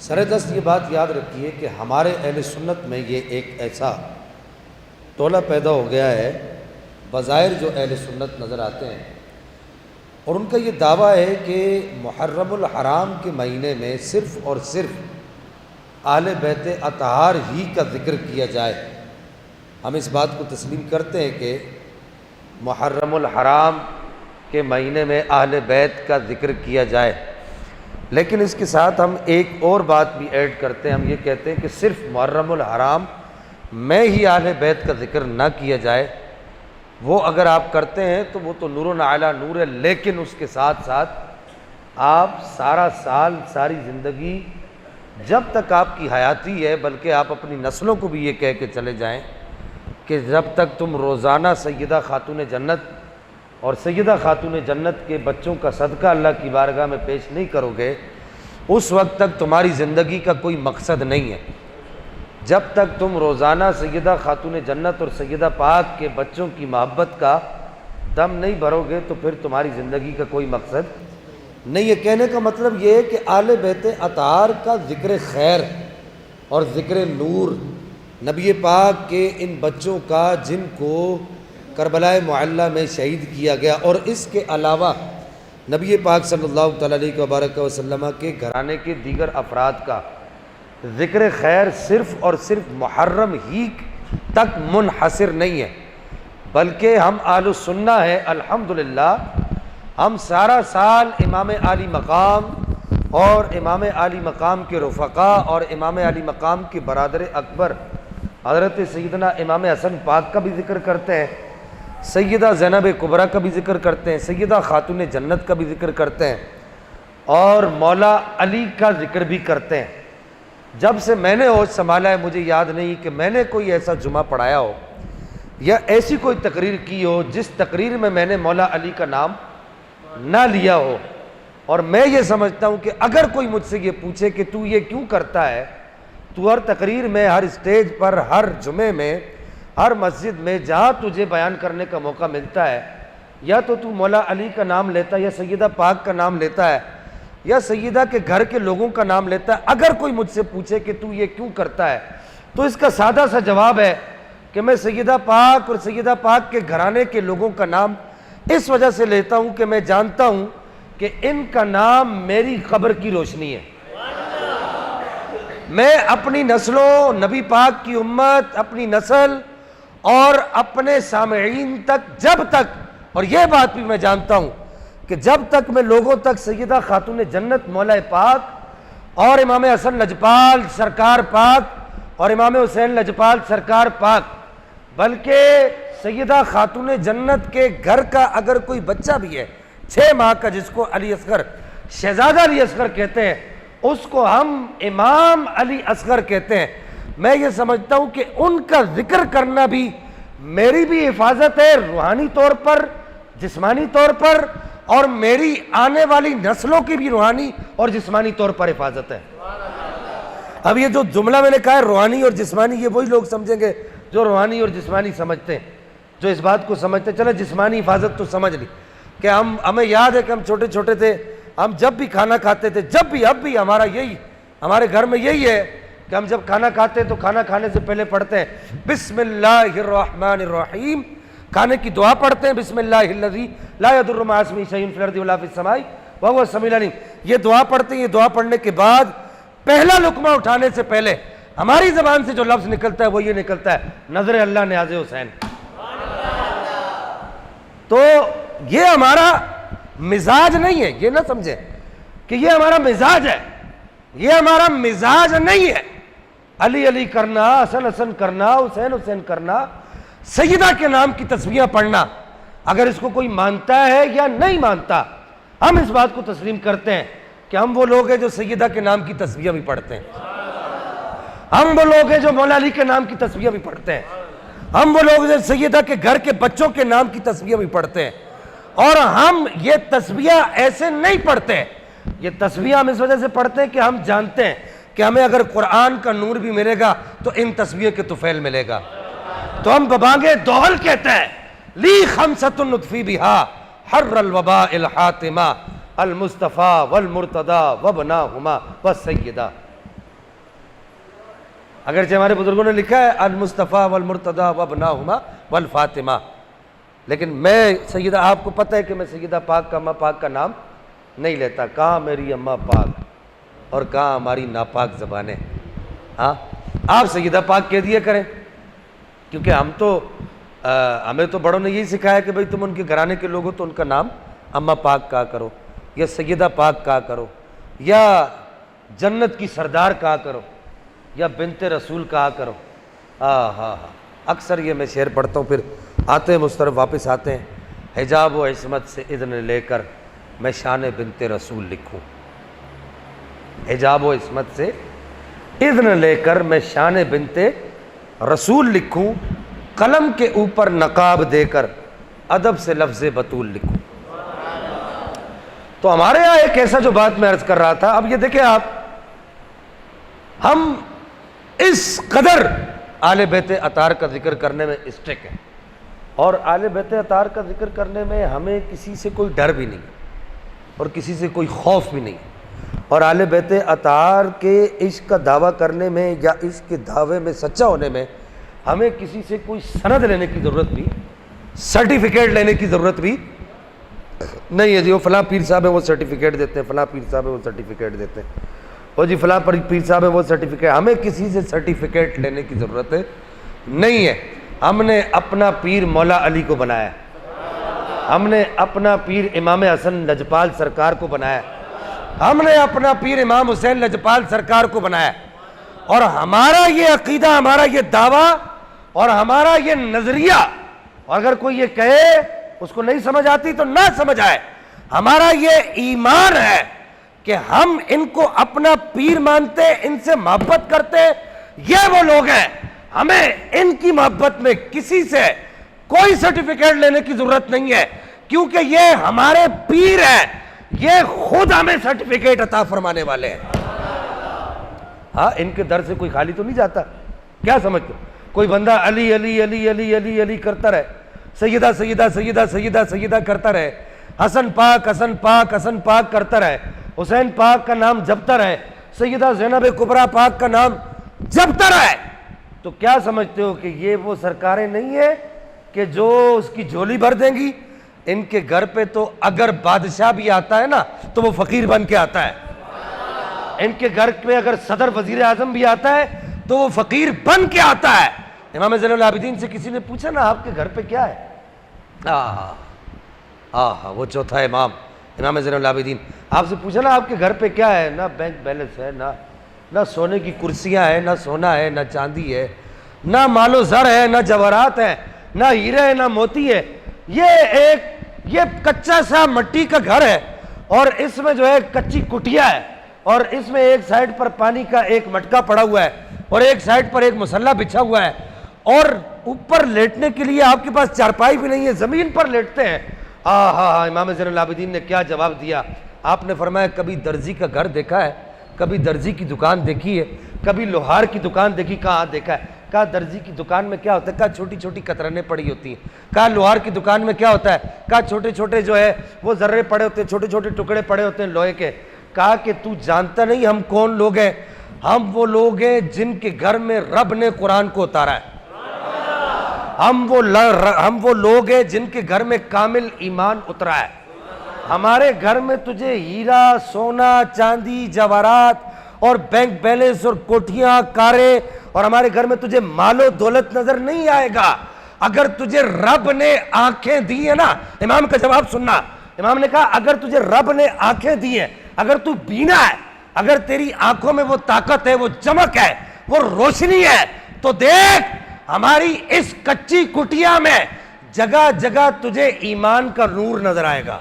سر دست یہ بات یاد رکھیے کہ ہمارے اہل سنت میں یہ ایک ایسا ٹولہ پیدا ہو گیا ہے، بظاہر جو اہل سنت نظر آتے ہیں، اور ان کا یہ دعویٰ ہے کہ محرم الحرام کے مہینے میں صرف اور صرف اہل بیت اطہار ہی کا ذکر کیا جائے۔ ہم اس بات کو تسلیم کرتے ہیں کہ محرم الحرام کے مہینے میں اہل بیت کا ذکر کیا جائے، لیکن اس کے ساتھ ہم ایک اور بات بھی ایڈ کرتے ہیں۔ ہم یہ کہتے ہیں کہ صرف محرم الحرام میں ہی اہل بیت کا ذکر نہ کیا جائے، وہ اگر آپ کرتے ہیں تو وہ تو نور علی نور ہے، لیکن اس کے ساتھ ساتھ آپ سارا سال ساری زندگی جب تک آپ کی حیاتی ہے، بلکہ آپ اپنی نسلوں کو بھی یہ کہہ کے چلے جائیں کہ جب تک تم روزانہ سیدہ خاتون جنت اور سیدہ خاتون جنت کے بچوں کا صدقہ اللہ کی بارگاہ میں پیش نہیں کرو گے، اس وقت تک تمہاری زندگی کا کوئی مقصد نہیں ہے۔ جب تک تم روزانہ سیدہ خاتون جنت اور سیدہ پاک کے بچوں کی محبت کا دم نہیں بھرو گے تو پھر تمہاری زندگی کا کوئی مقصد نہیں ہے۔ کہنے کا مطلب یہ ہے کہ اہل بیت اطہار کا ذکر خیر اور ذکر نور، نبی پاک کے ان بچوں کا جن کو کربلا معلیٰ میں شہید کیا گیا، اور اس کے علاوہ نبی پاک صلی اللہ تعالیٰ علیہ وبارک وسلم کے گھرانے کے دیگر افراد کا ذکر خیر صرف اور صرف محرم ہی تک منحصر نہیں ہے، بلکہ ہم اہل سنہ ہیں الحمدللہ۔ ہم سارا سال امام عالی مقام اور امام عالی مقام کے رفقا اور امام عالی مقام کے برادر اکبر حضرت سیدنا امام حسن پاک کا بھی ذکر کرتے ہیں، سیدہ زینب کبریٰ کا بھی ذکر کرتے ہیں، سیدہ خاتون جنت کا بھی ذکر کرتے ہیں، اور مولا علی کا ذکر بھی کرتے ہیں۔ جب سے میں نے ہوش سنبھالا ہے مجھے یاد نہیں کہ میں نے کوئی ایسا جمعہ پڑھایا ہو یا ایسی کوئی تقریر کی ہو جس تقریر میں نے مولا علی کا نام نہ لیا ہو۔ اور میں یہ سمجھتا ہوں کہ اگر کوئی مجھ سے یہ پوچھے کہ تو یہ کیوں کرتا ہے، تو ہر تقریر میں، ہر اسٹیج پر، ہر جمعے میں، ہر مسجد میں جہاں تجھے بیان کرنے کا موقع ملتا ہے، یا تو مولا علی کا نام لیتا ہے یا سیدہ پاک کا نام لیتا ہے یا سیدہ کے گھر کے لوگوں کا نام لیتا ہے۔ اگر کوئی مجھ سے پوچھے کہ تو یہ کیوں کرتا ہے، تو اس کا سادہ سا جواب ہے کہ میں سیدہ پاک اور سیدہ پاک کے گھرانے کے لوگوں کا نام اس وجہ سے لیتا ہوں کہ میں جانتا ہوں کہ ان کا نام میری قبر کی روشنی ہے۔ میں اپنی نسلوں، نبی پاک کی امت، اپنی نسل اور اپنے سامعین تک جب تک، اور یہ بات بھی میں جانتا ہوں کہ جب تک میں لوگوں تک سیدہ خاتون جنت مولا پاک اور امام حسن لجپال سرکار پاک اور امام حسین لجپال سرکار پاک، بلکہ سیدہ خاتون جنت کے گھر کا اگر کوئی بچہ بھی ہے 6 ماہ کا، جس کو علی اصغر، شہزادہ علی اصغر کہتے ہیں، اس کو ہم امام علی اصغر کہتے ہیں، میں یہ سمجھتا ہوں کہ ان کا ذکر کرنا بھی میری بھی حفاظت ہے، روحانی طور پر، جسمانی طور پر، اور میری آنے والی نسلوں کی بھی روحانی اور جسمانی طور پر حفاظت ہے۔ اب یہ جو جملہ میں نے کہا ہے روحانی اور جسمانی، یہ وہی لوگ سمجھیں گے جو روحانی اور جسمانی سمجھتے ہیں، جو اس بات کو سمجھتے ہیں۔ چلے جسمانی حفاظت تو سمجھ لی کہ ہمیں یاد ہے کہ ہم چھوٹے چھوٹے تھے، ہم جب بھی کھانا کھاتے تھے، جب بھی، اب بھی ہمارے گھر میں یہی ہے کہ ہم جب کھانا کھاتے ہیں تو کھانا کھانے سے پہلے پڑھتے ہیں بسم اللہ الرحمن الرحیم، کھانے کی دعا پڑھتے ہیں بسم اللہ الذی لا یضر مع اسمہ شیء فی الارض ولا فی السماء وہو السمیع العلیم، یہ دعا پڑھتے ہیں۔ یہ دعا پڑھنے کے بعد پہلا لقمہ اٹھانے سے پہلے ہماری زبان سے جو لفظ نکلتا ہے وہ یہ نکلتا ہے نظر اللہ نیاز حسین۔ تو یہ ہمارا مزاج نہیں ہے، یہ نہ سمجھیں کہ یہ ہمارا مزاج ہے، یہ ہمارا مزاج نہیں ہے۔ علی علی کرنا، حسن حسن کرنا، حسین حسین کرنا، سیدہ کے نام کی تسبیحیں پڑھنا، اگر اس کو کوئی مانتا ہے یا نہیں مانتا، ہم اس بات کو تسلیم کرتے ہیں کہ ہم وہ لوگ ہیں جو سیدہ کے نام کی تسبیحیں بھی پڑھتے ہیں، ہم وہ لوگ ہیں جو مولا علی کے نام کی تسبیحیں بھی پڑھتے ہیں، ہم وہ لوگ جو سیدہ کے گھر کے بچوں کے نام کی تسبیحیں بھی پڑھتے ہیں، اور ہم یہ تسبیحیں ایسے نہیں پڑھتے، یہ تسبیحیں ہم اس وجہ سے پڑھتے ہیں کہ ہم جانتے ہیں کہ ہمیں اگر قرآن کا نور بھی ملے گا تو ان تسبیحوں کے طفیل ملے گا۔ تو ہم ببانگ دوحل کہتے ہیں لی خمسۃ نطفی بہا حر الوباء الحاتمہ المصطفیٰ والمرتضیٰ وابناہما والسیدہ، اگرچہ ہمارے بزرگوں نے لکھا ہے المصطفیٰ والمرتضیٰ وابناہما والفاطمہ، لیکن میں سیدہ، آپ کو پتہ ہے کہ میں سیدہ پاک کا، اماں پاک کا نام نہیں لیتا. کہاں میری اماں پاک اور کہاں ہماری ناپاک زبانیں. ہاں آپ سیدہ پاک کہہ دیا کریں، کیونکہ ہمیں تو بڑوں نے یہی سکھایا کہ بھئی تم ان کے گھرانے کے لوگ ہو تو ان کا نام اماں پاک کہا کرو، یا سیدہ پاک کہا کرو، یا جنت کی سردار کہا کرو، یا بنت رسول کہا کرو. ہاں اکثر یہ میں شعر پڑھتا ہوں، پھر آتے ہیں مسترف واپس آتے ہیں. حجاب و عصمت سے اذن لے کر میں شان بنت رسول لکھوں. حجاب و عصمت سے اذن لے کر میں شان بنت رسول لکھوں، قلم کے اوپر نقاب دے کر ادب سے لفظ بطول لکھوں. تو ہمارے یہاں ایک ایسا جو بات میں عرض کر رہا تھا، اب یہ دیکھیں آپ، ہم اس قدر آل بیت اطہار کا ذکر کرنے میں اسٹرک ہیں، اور آل بیت اطہار کا ذکر کرنے میں ہمیں کسی سے کوئی ڈر بھی نہیں اور کسی سے کوئی خوف بھی نہیں. اور آل بیت اطہار کے عشق کا دعویٰ کرنے میں یا عشق کے دعوے میں سچا ہونے میں ہمیں کسی سے کوئی سند لینے کی ضرورت بھی، سرٹیفکیٹ لینے کی ضرورت بھی نہیں ہے. جی وہ فلاں پیر صاحب ہیں وہ سرٹیفکیٹ دیتے ہیں، فلاں پیر صاحب ہیں وہ سرٹیفکیٹ دیتے ہیں، وہ جی فلاں پیر صاحب ہیں وہ سرٹیفکیٹ. ہمیں کسی سے سرٹیفکیٹ لینے کی ضرورت نہیں ہے. ہم نے اپنا پیر مولا علی کو بنایا، ہم نے اپنا پیر امام حسن لجپال سرکار کو بنایا، ہم نے اپنا پیر امام حسین لجپال سرکار کو بنایا. اور ہمارا یہ عقیدہ، ہمارا یہ دعویٰ اور ہمارا یہ نظریہ، اور اگر کوئی یہ کہے اس کو نہیں سمجھ آتی تو نہ سمجھ آئے، ہمارا یہ ایمان ہے کہ ہم ان کو اپنا پیر مانتے، ان سے محبت کرتے. یہ وہ لوگ ہیں، ہمیں ان کی محبت میں کسی سے کوئی سرٹیفکیٹ لینے کی ضرورت نہیں ہے، کیونکہ یہ ہمارے پیر ہیں، یہ خود ہمیں سرٹیفکیٹ عطا فرمانے والے ہیں. ہاں ان کے در سے کوئی خالی تو نہیں جاتا. کیا سمجھتے ہو؟ کوئی بندہ علی علی علی علی علی علی کرتا رہے، سیدہ سیدہ سیدہ سیدہ سیدہ کرتا رہے، حسن پاک حسن پاک حسن پاک کرتا رہے، حسین پاک کا نام جپتا رہے، سیدہ زینب کبریٰ پاک کا نام جپتا رہے، تو کیا سمجھتے ہو کہ یہ وہ سرکاریں نہیں ہیں کہ جو اس کی جھولی بھر دیں گی؟ ان کے گھر پہ تو اگر بادشاہ بھی آتا ہے نا تو وہ فقیر بن کے آتا ہے. ان کے گھر پہ اگر صدر وزیر اعظم بھی آتا ہے تو وہ فقیر بن کے آتا ہے. امام زین العابدین سے کسی نے پوچھا نا آپ کے گھر پہ کیا ہے؟ وہ چوتھا امام امام زین العابدین، آپ سے پوچھا نا آپ کے گھر پہ کیا ہے؟ نہ بینک بیلنس ہے، نہ سونے کی کرسیاں ہیں، نہ سونا ہے، نہ چاندی ہے، نہ مال و زر ہے، نہ جواہرات ہیں، نہ ہیرے ہے، نہ موتی ہے. یہ کچا سا مٹی کا گھر ہے، اور اس میں جو ہے کچی کٹیا ہے، اور اس میں ایک سائڈ پر پانی کا ایک مٹکا پڑا ہوا ہے، اور ایک سائڈ پر ایک مسلح بچھا ہوا ہے، اور اوپر لیٹنے کے لیے آپ کے پاس چارپائی بھی نہیں ہے، زمین پر لیٹتے ہیں. امام زین العابدین نے کیا جواب دیا؟ آپ نے فرمایا کبھی درزی کا گھر دیکھا ہے؟ کبھی درزی کی دکان دیکھی ہے؟ کبھی لوہار کی دکان دیکھی؟ کہاں دیکھا ہے. کہا درزی کی دکان میں کیا ہوتا ہے؟ کہا چھوٹی چھوٹی کترنیں پڑی ہوتی ہیں. کہا لوہار کی دکان میں کیا ہوتا ہے؟ کہا چھوٹے چھوٹے جو ہے وہ ذرے پڑے ہوتے ہیں، چھوٹے چھوٹے ٹکڑے پڑے ہوتے ہیں لوہے کے. کہا کہ تو جانتا نہیں ہم کون لوگ ہیں؟ ہم وہ لوگ ہیں جن کے گھر میں رب نے قرآن کو اتارا ہے. ہم وہ لوگ ہیں جن کے گھر میں کامل ایمان اترا ہے. ہمارے گھر میں تجھے ہیرا سونا چاندی جواہرات اور بینک بیلنس اور کوٹھیاں کاریں، اور ہمارے گھر میں تجھے مال و دولت نظر نہیں آئے گا. اگر تجھے رب نے آنکھیں دی ہیں نا، امام کا جواب سننا، امام نے کہا اگر تجھے رب نے آنکھیں دی ہیں، اگر تو بینا ہے، اگر تیری آنکھوں میں وہ طاقت ہے، وہ چمک ہے، وہ روشنی ہے، تو دیکھ ہماری اس کچی کٹیا میں جگہ جگہ تجھے ایمان کا نور نظر آئے گا.